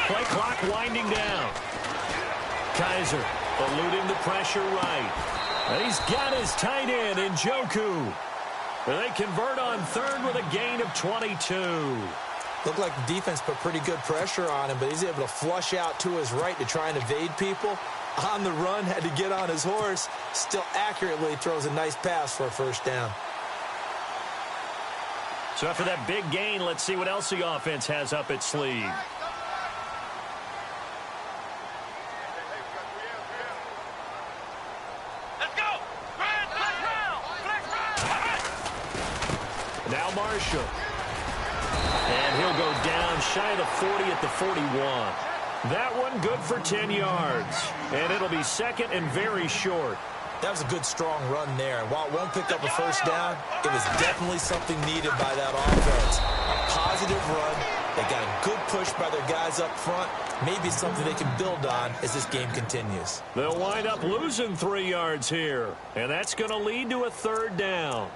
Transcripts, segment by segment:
Play clock winding down. Kaiser eluding the pressure right. And he's got his tight end in Njoku. And they convert on third with a gain of 22. Looked like the defense put pretty good pressure on him, but he's able to flush out to his right to try and evade people. On the run, had to get on his horse. Still accurately throws a nice pass for a first down. So after that big gain, let's see what else the offense has up its sleeve. Now Marshall. And he'll go down shy of the 40 at the 41. That one good for 10 yards. And it'll be second and very short. That was a good, strong run there. And while it won't pick up a first down, it was definitely something needed by that offense. A positive run. They got a good push by their guys up front. Maybe something they can build on as this game continues. They'll wind up losing 3 yards here. And that's going to lead to a third down.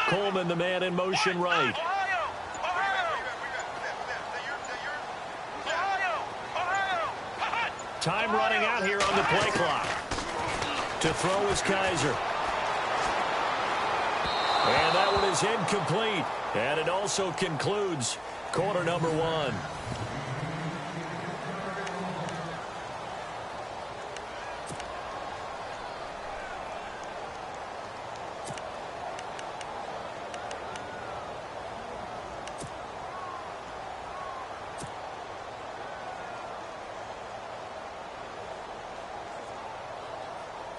Coleman, the man in motion right. Time running out here on the play clock. To throw is Kaiser. And that one is incomplete. And it also concludes quarter number 1.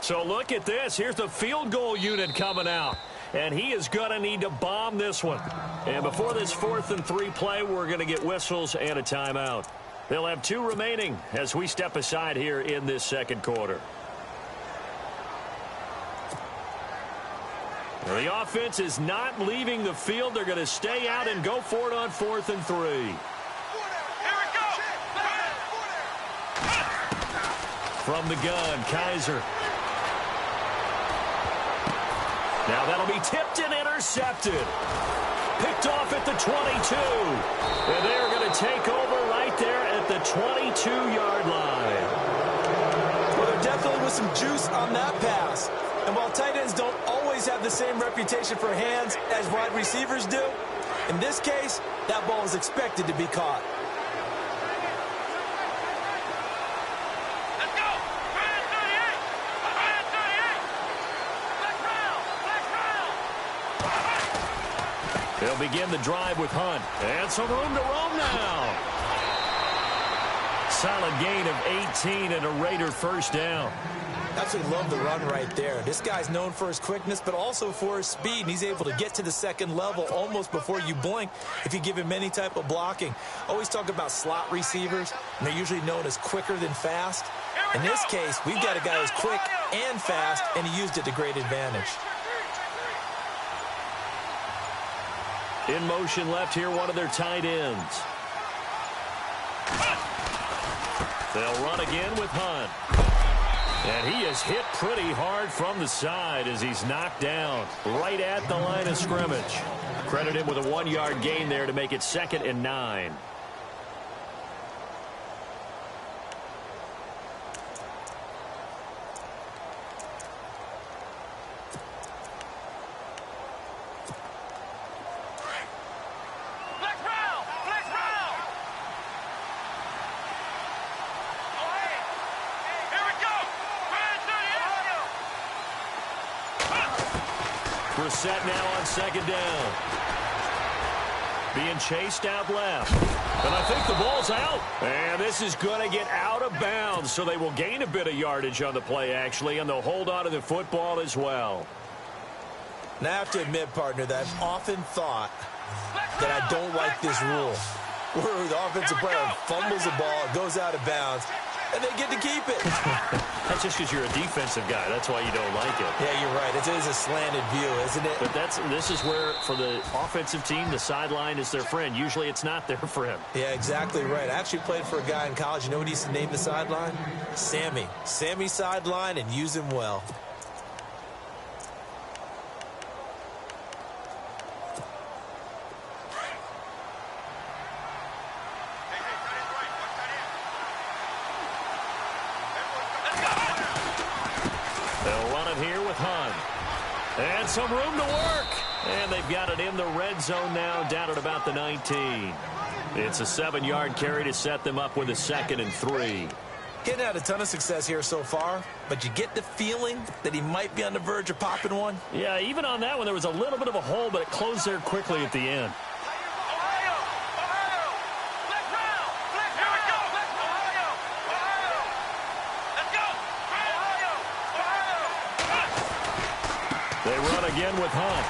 So look at this. Here's the field goal unit coming out. And he is going to need to bomb this one. And before this 4th and 3 play, we're going to get whistles and a timeout. They'll have 2 remaining as we step aside here in this second quarter. Now, the offense is not leaving the field. They're going to stay out and go for it on 4th and 3. From the gun, Kaiser. Now that'll be tipped and intercepted. Picked off at the 22. And they're going to take over right there at the 22-yard line. Well, there definitely was some juice on that pass. And while tight ends don't always have the same reputation for hands as wide receivers do, in this case, that ball is expected to be caught. They'll begin the drive with Hunt. And some room to roam now. Solid gain of 18 and a Raider first down. Absolutely love the run right there. This guy's known for his quickness, but also for his speed. And he's able to get to the second level almost before you blink if you give him any type of blocking. Always talk about slot receivers, and they're usually known as quicker than fast. In this case, we've got a guy who's quick and fast, and he used it to great advantage. In motion left here, one of their tight ends. They'll run again with Hunt. And he is hit pretty hard from the side as he's knocked down right at the line of scrimmage. Credit him with a 1-yard gain there to make it 2nd and 9. We're set now on 2nd down. Being chased out left. And I think the ball's out. And this is going to get out of bounds, so they will gain a bit of yardage on the play, actually, and they'll hold on to the football as well. Now, I have to admit, partner, that I've often thought that I don't like this rule, where the offensive player fumbles the ball, it goes out of bounds, and they get to keep it. That's just because you're a defensive guy. That's why you don't like it. Yeah, you're right. It is a slanted view, isn't it? But this is where, for the offensive team, the sideline is their friend. Usually it's not there for him. Yeah, exactly right. I actually played for a guy in college. You know what he used to name the sideline? Sammy. Sammy sideline, and use him well. They'll run it here with Hunt. And some room to work. And they've got it in the red zone now, down at about the 19. It's a 7-yard carry to set them up with a 2nd and 3. Getting had a ton of success here so far, but you get the feeling that he might be on the verge of popping one. Yeah, even on that one, there was a little bit of a hole, but it closed there quickly at the end. They run again with Hunt.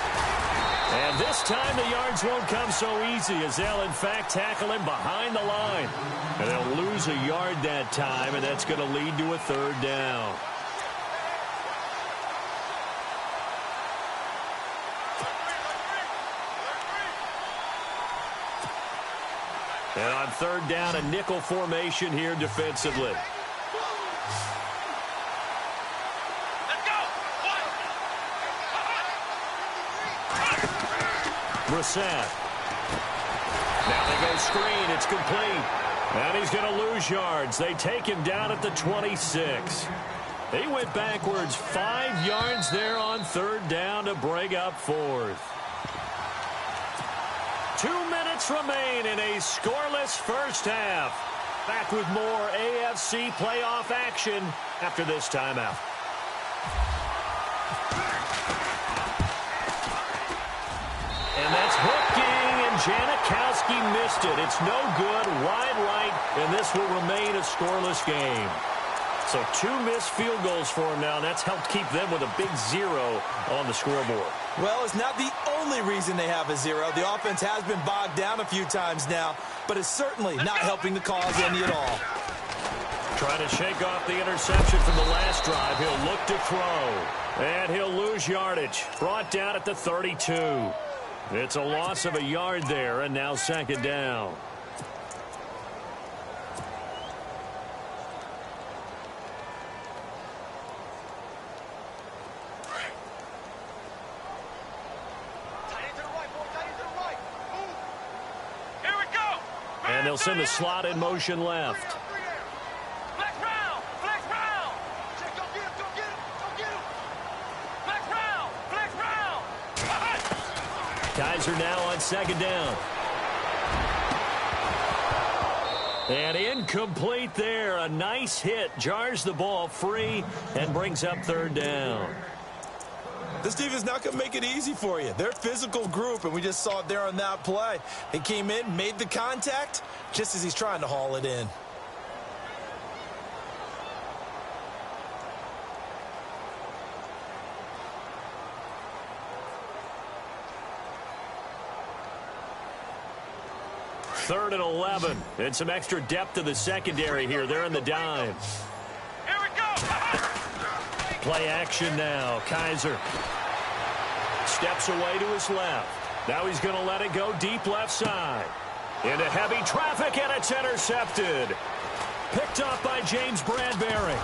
And this time the yards won't come so easy as they'll, in fact, tackle him behind the line. And they'll lose a yard that time, and that's going to lead to a 3rd down. And on 3rd down, a nickel formation here defensively. Brissett. Now they go screen. It's complete. And he's going to lose yards. They take him down at the 26. He went backwards 5 yards there on 3rd down to break up 4th. 2 minutes remain in a scoreless first half. Back with more AFC playoff action after this timeout. And that's hooking, and Janikowski missed it. It's no good, wide right, and this will remain a scoreless game. So 2 missed field goals for him now, and that's helped keep them with a big 0 on the scoreboard. Well, it's not the only reason they have a 0. The offense has been bogged down a few times now, but it's certainly not helping the cause any at all. Trying to shake off the interception from the last drive. He'll look to throw, and he'll lose yardage. Brought down at the 32. It's a loss of a yard there, and now 2nd down. And they'll send the slot in motion left. Kaiser now on 2nd down. And incomplete there. A nice hit. Jars the ball free and brings up 3rd down. This team is not going to make it easy for you. They're a physical group, and we just saw it there on that play. They came in, made the contact, just as he's trying to haul it in. Third and 11. And some extra depth to the secondary here. They're in the dime. Here we go. Play action now. Kaiser steps away to his left. Now he's going to let it go deep left side. Into heavy traffic, and it's intercepted. Picked up by James Bradbury.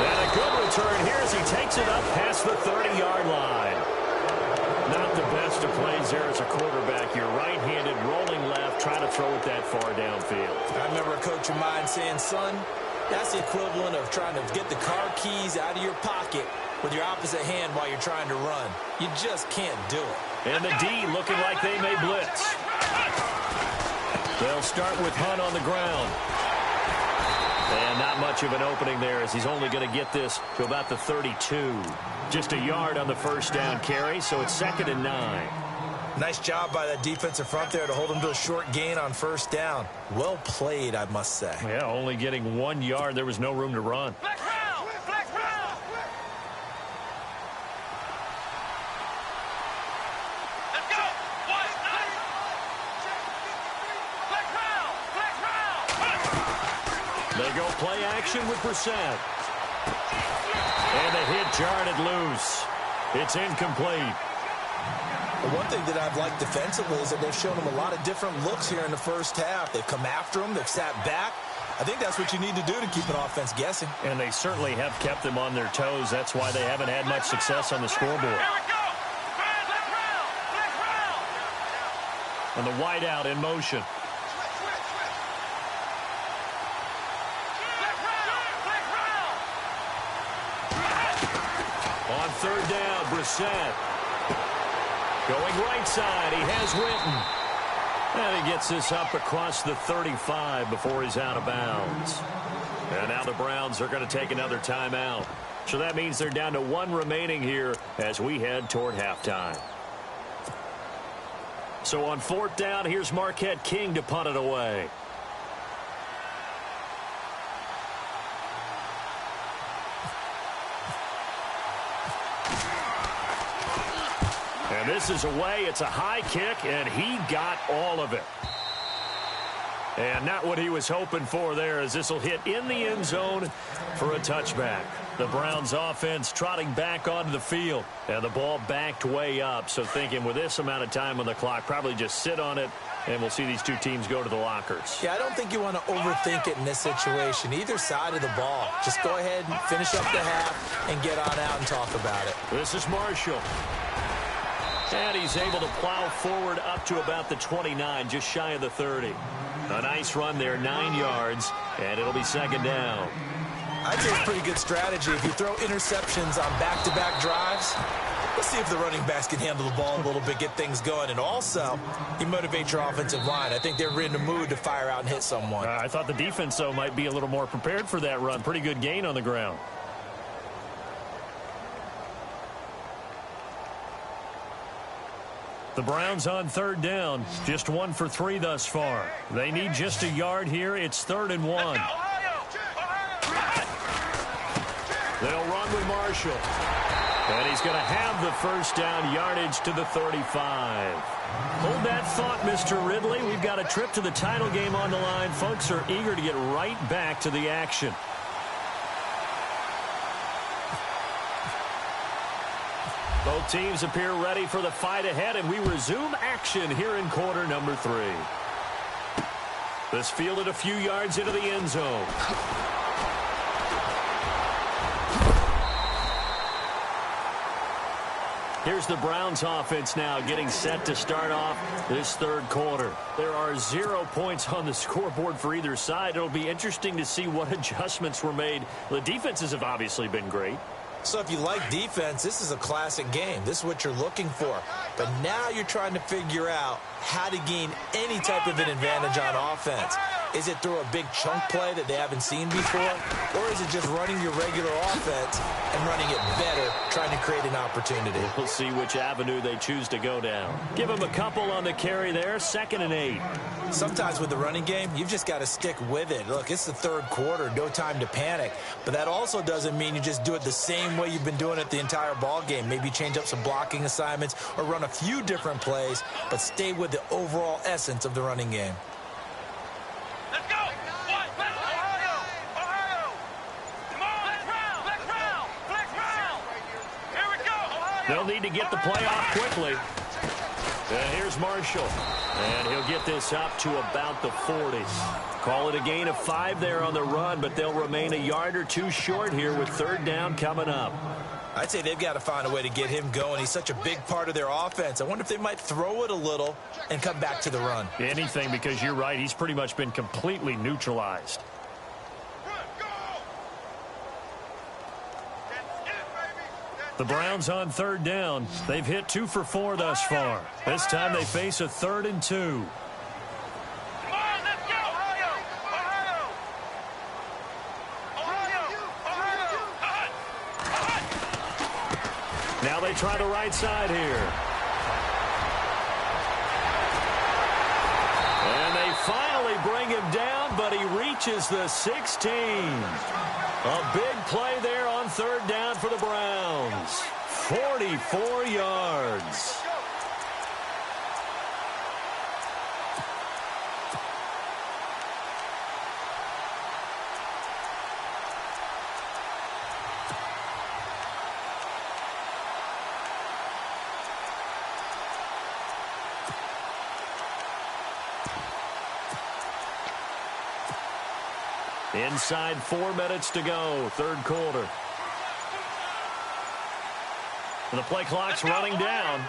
And a good return here as he takes it up past the 30-yard line. Not the best of plays there as a quarterback. You're right-handed, rolling left, trying to throw it that far downfield. I remember a coach of mine saying, son, that's the equivalent of trying to get the car keys out of your pocket with your opposite hand while you're trying to run. You just can't do it. And the D looking like they may blitz. They'll start with Hunt on the ground. And not much of an opening there as he's only going to get this to about the 32. Just a yard on the first down carry, so it's 2nd and 9. Nice job by that defensive front there to hold him to a short gain on first down. Well played, I must say. Yeah, only getting 1 yard. There was no room to run. Flex round. Flex round. Let's go. One. Flex round. Flex round. They go play action with Brissett. And the hit jarred it loose. It's incomplete. The one thing that I've liked defensively is that they've shown him a lot of different looks here in the first half. They've come after him. They've sat back. I think that's what you need to do to keep an offense guessing. And they certainly have kept them on their toes. That's why they haven't had much success on the scoreboard. Here we go. Flag round. Flag round. And the wideout in motion. Flag round. On third down, Brissett. Going right side, he has Witten. And he gets this up across the 35 before he's out of bounds. And now the Browns are going to take another timeout. So that means they're down to one remaining here as we head toward halftime. So on fourth down, here's Marquette King to punt it away. And this is away. It's a high kick, and he got all of it. And not what he was hoping for there, as this will hit in the end zone for a touchback. The Browns offense trotting back onto the field, and the ball backed way up. So thinking with this amount of time on the clock, probably just sit on it, and we'll see these two teams go to the lockers. Yeah, I don't think you want to overthink it in this situation. Either side of the ball. Just go ahead and finish up the half and get on out and talk about it. This is Marshall. And he's able to plow forward up to about the 29, just shy of the 30. A nice run there, 9 yards, and it'll be second down. I'd say it's pretty good strategy. If you throw interceptions on back-to-back drives, let's see if the running backs can handle the ball a little bit, get things going. And also, you motivate your offensive line. I think they're in the mood to fire out and hit someone. I thought the defense, though, might be a little more prepared for that run. Pretty good gain on the ground. The Browns on third down, just 1 for 3 thus far. They need just a yard here. It's 3rd and 1. They'll run with Marshall. And he's going to have the first down, yardage to the 35. Hold that thought, Mr. Ridley. We've got a trip to the title game on the line. Folks are eager to get right back to the action. Both teams appear ready for the fight ahead, and we resume action here in quarter number 3. This fielded a few yards into the end zone. Here's the Browns offense now getting set to start off this third quarter. There are 0 points on the scoreboard for either side. It'll be interesting to see what adjustments were made. The defenses have obviously been great. So if you like defense, this is a classic game. This is what you're looking for. But now you're trying to figure out how to gain any type of an advantage on offense. Is it through a big chunk play that they haven't seen before? Or is it just running your regular offense and running it better, trying to create an opportunity? We'll see which avenue they choose to go down. Give them a couple on the carry there, 2nd and 8. Sometimes with the running game, you've just got to stick with it. Look, it's the third quarter, no time to panic. But that also doesn't mean you just do it the same way you've been doing it the entire ball game. Maybe change up some blocking assignments or run a few different plays, but stay with the overall essence of the running game. Let's go. Ohio. Come on. Flag round. Here we go. Ohio. They'll need to get the play off quickly. And here's Marshall. And he'll get this up to about the 40. Call it a gain of 5 there on the run, but they'll remain a yard or 2 short here with third down coming up. I'd say they've got to find a way to get him going. He's such a big part of their offense. I wonder if they might throw it a little and come back to the run. Anything, because you're right. He's pretty much been completely neutralized. The Browns on third down. They've hit 2 for 4 thus far. This time they face a 3rd and 2. Come on, let's go. Ohio. Now they try the right side here. And they finally bring him down, but he reaches the 16. A big play there on third down for the Browns. 44 yards. Inside 4 minutes to go, third quarter. And the play clock's running down.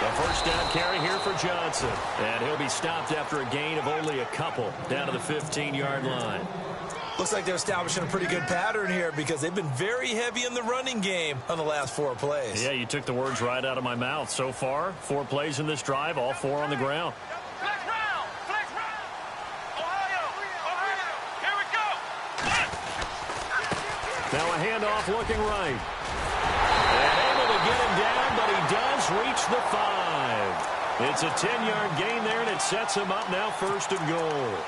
The first down carry here for Johnson. And he'll be stopped after a gain of only a couple down to the 15-yard line. Looks like they're establishing a pretty good pattern here because they've been very heavy in the running game on the last 4 plays. Yeah, you took the words right out of my mouth. So far, 4 plays in this drive, all 4 on the ground. Flex round! Flex round! Ohio! Ohio! Here we go! Now a handoff looking right. And able to get him down, but he does reach the 5. It's a 10-yard gain there, and it sets him up now first and goal.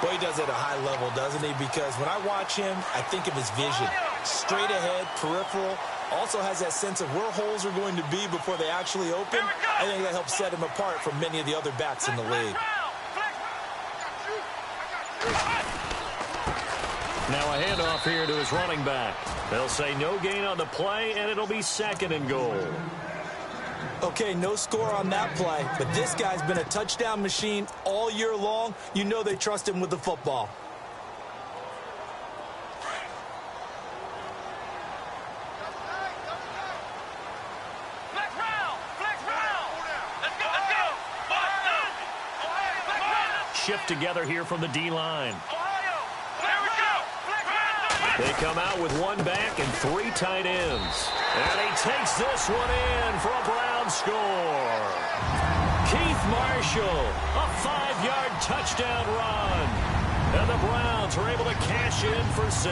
Well, he does it at a high level, doesn't he? Because when I watch him, I think of his vision. Straight ahead, peripheral. Also has that sense of where holes are going to be before they actually open. I think that helps set him apart from many of the other backs in the league. Now a handoff here to his running back. They'll say no gain on the play, and it'll be second and goal. Okay, no score on that play, but this guy's been a touchdown machine all year long. You know they trust him with the football. Flex round! Flex round! Let's go! Let's go! Flex round! Shift together here from the D-line. Ohio! Here we go! Flex round! They come out with 1 back and 3 tight ends. And he takes this one in for a Brown score. Keith Marshall, a 5-yard touchdown run. And the Browns are able to cash in for 6.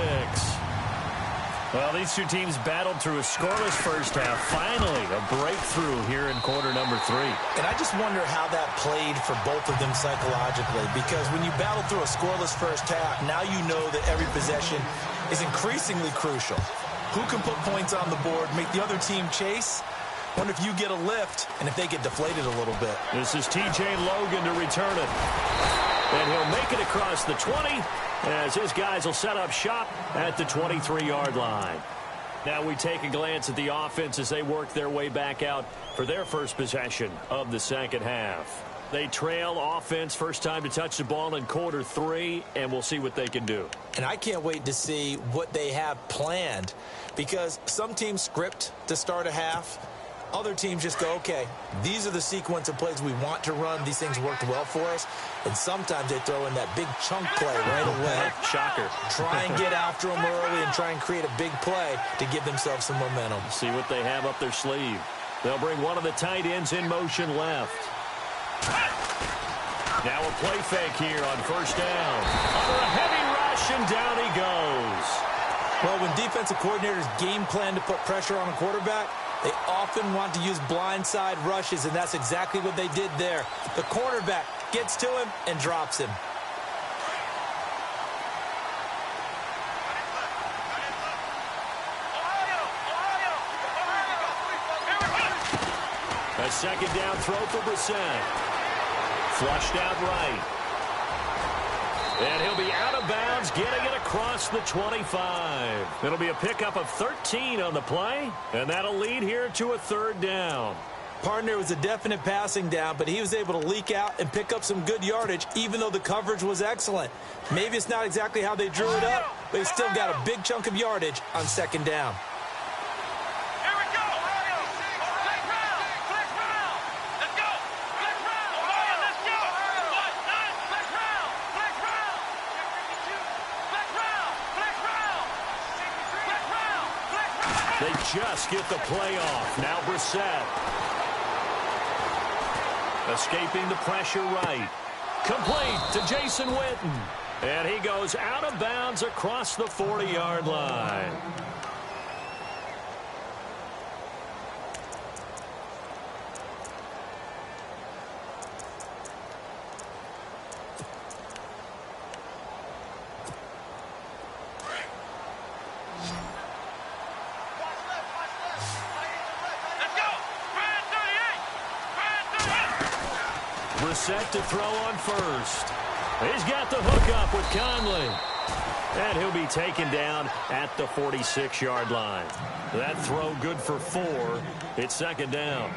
Well, these two teams battled through a scoreless first half. Finally, a breakthrough here in quarter number 3. And I just wonder how that played for both of them psychologically, because when you battle through a scoreless first half, now you know that every possession is increasingly crucial. Who can put points on the board, make the other team chase? Wonder if you get a lift and if they get deflated a little bit. This is T.J. Logan to return it. And he'll make it across the 20 as his guys will set up shop at the 23-yard line. Now we take a glance at the offense as they work their way back out for their first possession of the second half. They trail offense first time to touch the ball in quarter 3, and we'll see what they can do. And I can't wait to see what they have planned, because some teams script to start a half. Other teams just go, okay, these are the sequence of plays we want to run. These things worked well for us. And sometimes they throw in that big chunk play right away. Shocker. Try and get after them early and try and create a big play to give themselves some momentum. See what they have up their sleeve. They'll bring one of the tight ends in motion left. Now a play fake here on first down. Under a heavy rush, and down he goes. Well, when defensive coordinators game plan to put pressure on a quarterback, they often want to use blindside rushes, and that's exactly what they did there. The cornerback gets to him and drops him. A second down throw for Brissett. Flushed out right. And he'll be out of bounds, getting it across the 25. It'll be a pickup of 13 on the play, and that'll lead here to a third down. Partner was a definite passing down, but he was able to leak out and pick up some good yardage, even though the coverage was excellent. Maybe it's not exactly how they drew it up, but he still got a big chunk of yardage on second down. They just get the play off. Now Brissett. Escaping the pressure right. Complete to Jason Witten. And he goes out of bounds across the 40-yard line. Brissett to throw on first. He's got the hook up with Conley. And he'll be taken down at the 46-yard line. That throw good for 4. It's second down.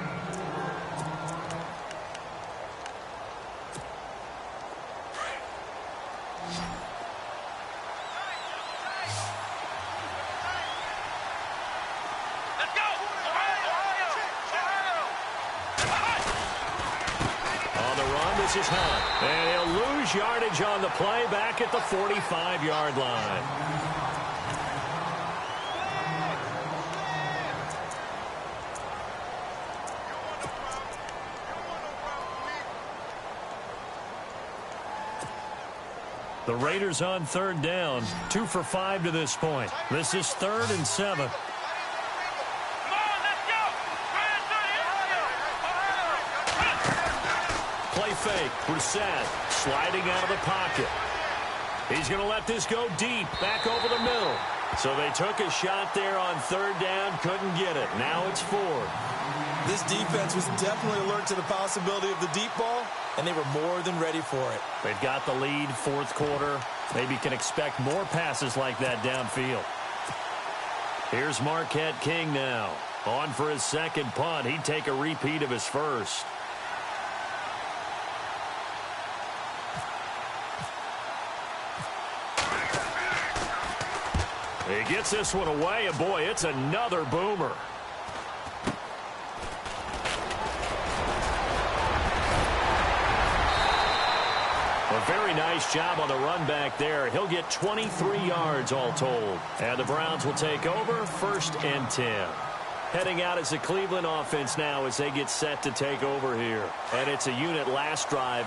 This is Hunt. And he'll lose yardage on the play back at the 45-yard line. The Raiders on third down. 2 for 5 to this point. This is 3rd and 7. Play fake. Brissett sliding out of the pocket. He's going to let this go deep, back over the middle. So they took a shot there on third down, couldn't get it. Now it's 4th. This defense was definitely alert to the possibility of the deep ball, and they were more than ready for it. They've got the lead, 4th quarter. Maybe can expect more passes like that downfield. Here's Marquette King now. On for his second punt. He'd take a repeat of his first. He gets this one away, and boy, it's another boomer. A very nice job on the run back there. He'll get 23 yards all told. And the Browns will take over, 1st and 10. Heading out as the Cleveland offense now as they get set to take over here. And it's a unit last drive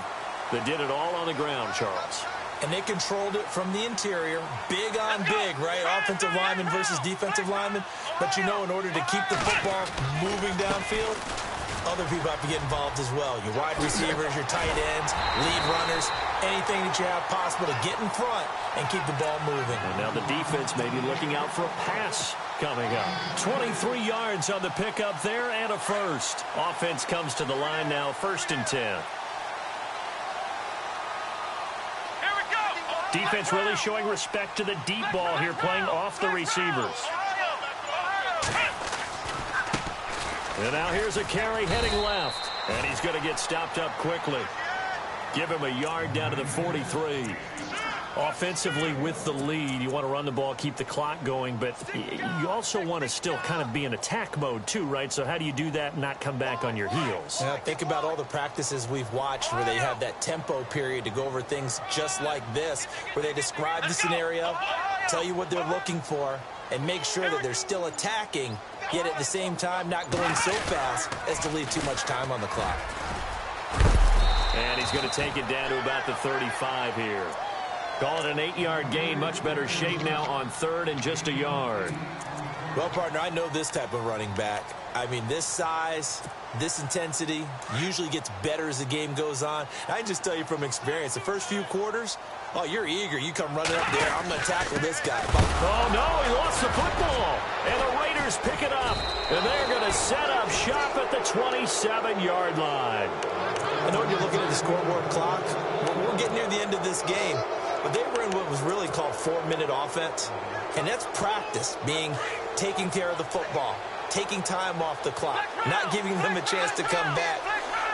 that did it all on the ground, Charles. And they controlled it from the interior. Big on big, right? Offensive lineman versus defensive lineman. But, you know, in order to keep the football moving downfield, other people have to get involved as well. Your wide receivers, your tight ends, lead runners, anything that you have possible to get in front and keep the ball moving. And now the defense may be looking out for a pass coming up. 23 yards on the pickup there and a first. Offense comes to the line now, 1st and 10. Defense really showing respect to the deep ball here, playing off the receivers. And now here's a carry heading left. And he's going to get stopped up quickly. Give him a yard down to the 43. Offensively with the lead, you want to run the ball, keep the clock going, but you also want to still kind of be in attack mode too, right? So how do you do that and not come back on your heels? Yeah, think about all the practices we've watched where they have that tempo period to go over things just like this, where they describe the scenario, tell you what they're looking for, and make sure that they're still attacking, yet at the same time not going so fast as to leave too much time on the clock. And he's going to take it down to about the 35 here. Call it an 8-yard gain. Much better shape now on 3rd and just a yard. Well, partner, I know this type of running back. I mean, this size, this intensity usually gets better as the game goes on. I can just tell you from experience, the first few quarters, oh, you're eager. You come running up there. I'm going to tackle this guy. Oh, no, he lost the football. And the Raiders pick it up. And they're going to set up shop at the 27-yard line. I know when you're looking at the scoreboard clock, we're getting near the end of this game. But they were in what was really called 4-minute offense. And that's practice, being taking care of the football, taking time off the clock, not giving them a chance to come back.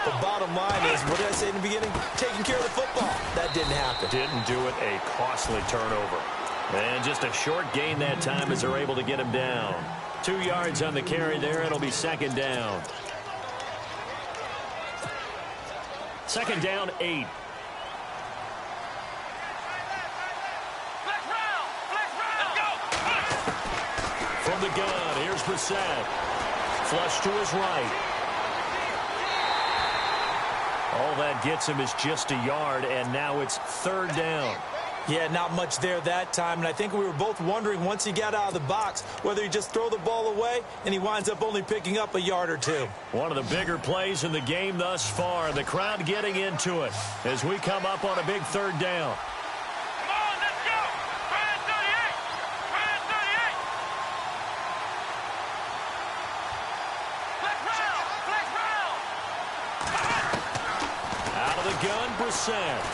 The bottom line is, what did I say in the beginning? Taking care of the football. That didn't happen. Didn't do it. A costly turnover. And just a short gain that time as they're able to get him down. 2 yards on the carry there. It'll be 2nd down. 2nd down, 8. From the gun, here's Brissett. Flush to his right. All that gets him is just a yard, and now it's 3rd down. Yeah, not much there that time, and I think we were both wondering once he got out of the box whether he just throw the ball away, and he winds up only picking up a yard or two. One of the bigger plays in the game thus far, and the crowd getting into it as we come up on a big 3rd down. Come on, let's go! Brand 38! Brand 38! Flex round! Out of the gun, Brissett.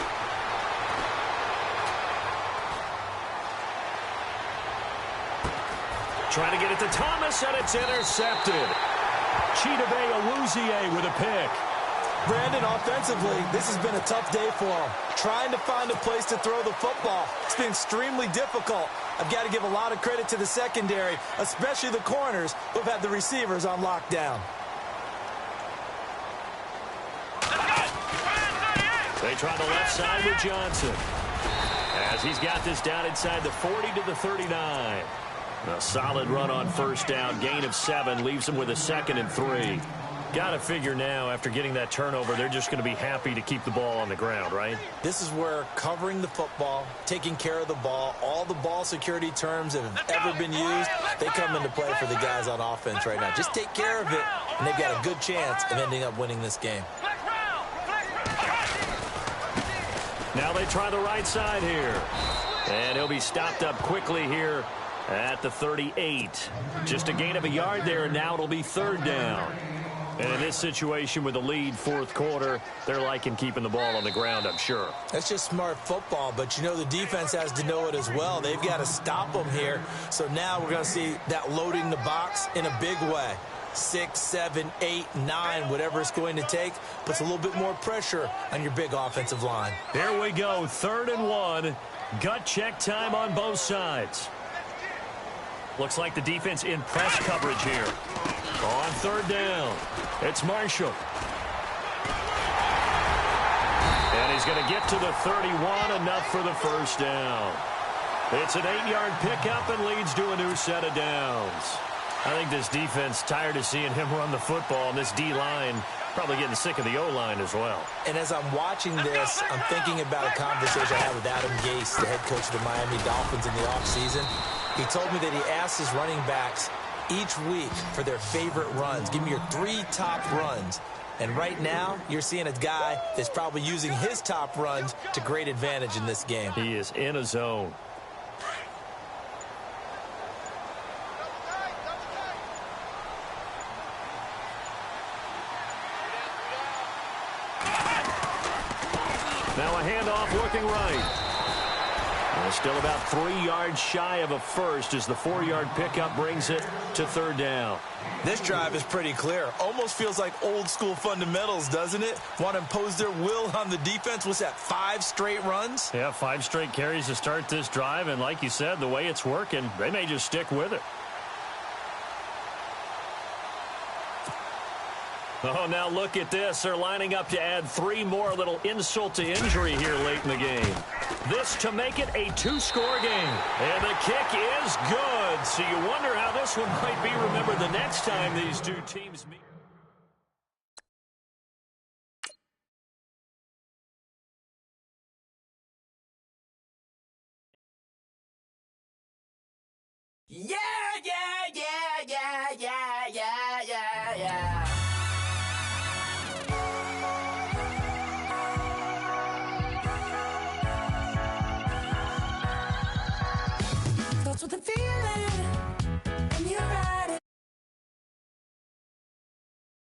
Trying to get it to Thomas, and it's intercepted. Chidobe Awuzie with a pick. Brandon, offensively, this has been a tough day for him. Trying to find a place to throw the football. It's been extremely difficult. I've got to give a lot of credit to the secondary, especially the corners who have had the receivers on lockdown. They try the left side with Johnson. As he's got this down inside the 40 to the 39. A solid run on first down. Gain of 7 leaves him with a 2nd and 3. Got to figure now, after getting that turnover, they're just going to be happy to keep the ball on the ground, right? This is where covering the football, taking care of the ball, all the ball security terms that have ever been used, they come into play for the guys on offense right now. Just take care of it, and they've got a good chance of ending up winning this game. Now they try the right side here. And he'll be stopped up quickly here at the 38. Just a gain of a yard there, and now it'll be 3rd down. And in this situation with the lead, 4th quarter, they're liking keeping the ball on the ground, I'm sure. That's just smart football, but you know the defense has to know it as well. They've got to stop them here. So now we're going to see that loading the box in a big way. 6, 7, 8, 9, whatever it's going to take, puts a little bit more pressure on your big offensive line. There we go, 3rd and 1. Gut check time on both sides. Looks like the defense in press coverage here. On 3rd down, it's Marshall. And he's going to get to the 31, enough for the 1st down. It's an 8-yard pickup and leads to a new set of downs. I think this defense tired of seeing him run the football, and this D-line probably getting sick of the O-line as well. And as I'm watching this, I'm thinking about a conversation I had with Adam Gase, the head coach of the Miami Dolphins in the offseason. He told me that he asked his running backs each week for their favorite runs. Give me your 3 top runs. And right now, you're seeing a guy that's probably using his top runs to great advantage in this game. He is in a zone. Now a handoff looking right. Well, still about 3 yards shy of a first as the 4-yard pickup brings it to 3rd down. This drive is pretty clear. Almost feels like old school fundamentals, doesn't it? Want to impose their will on the defense. What's that, 5 straight runs? Yeah, 5 straight carries to start this drive. And like you said, the way it's working, they may just stick with it. Oh, now look at this. They're lining up to add 3 more, little insult to injury here late in the game. This to make it a 2-score game. And the kick is good. So you wonder how this one might be remembered the next time these two teams meet. Yeah, yeah, yeah, yeah, yeah, yeah, yeah, yeah. With a feeling in your eyes.